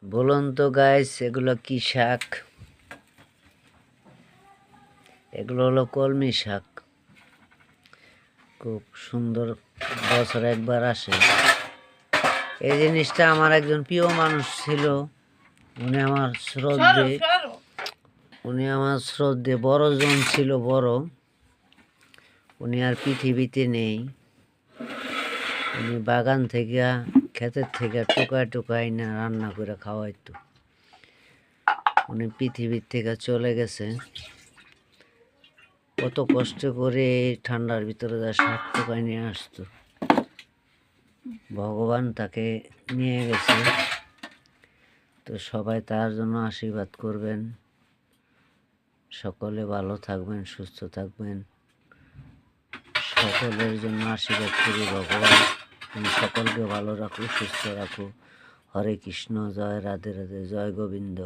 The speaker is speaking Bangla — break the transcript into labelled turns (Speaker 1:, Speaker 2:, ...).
Speaker 1: বলুন তো গাইস, এগুলো কি শাক? এগুলো হলো কলমি শাক। খুব সুন্দর, বছরে একবার আসে। এই জিনিসটা আমার একজন প্রিয় মানুষ ছিল। উনি আমার শ্রদ্ধে বড়জন ছিল, বড়। উনি আর পৃথিবীতে নেই। উনি বাগান থেকে, ক্ষেতের থেকে টোকায় টোকায় না রান্না করে খাওয়াইতো। উনি পৃথিবীর থেকে চলে গেছে। কত কষ্ট করে ঠান্ডার ভিতরে যা শাক টোকায় নিয়ে আসতো, ভগবান তাকে নিয়ে গেছে। তো সবাই তার জন্য আশীর্বাদ করবেন। সকলে ভালো থাকবেন, সুস্থ থাকবেন। সকলের জন্য আশীর্বাদ করি ভগবান, তুমি সকলকে ভালো রাখো, সুস্থ রাখো। হরে কৃষ্ণ, জয় রাধে রাধে, জয় গোবিন্দ।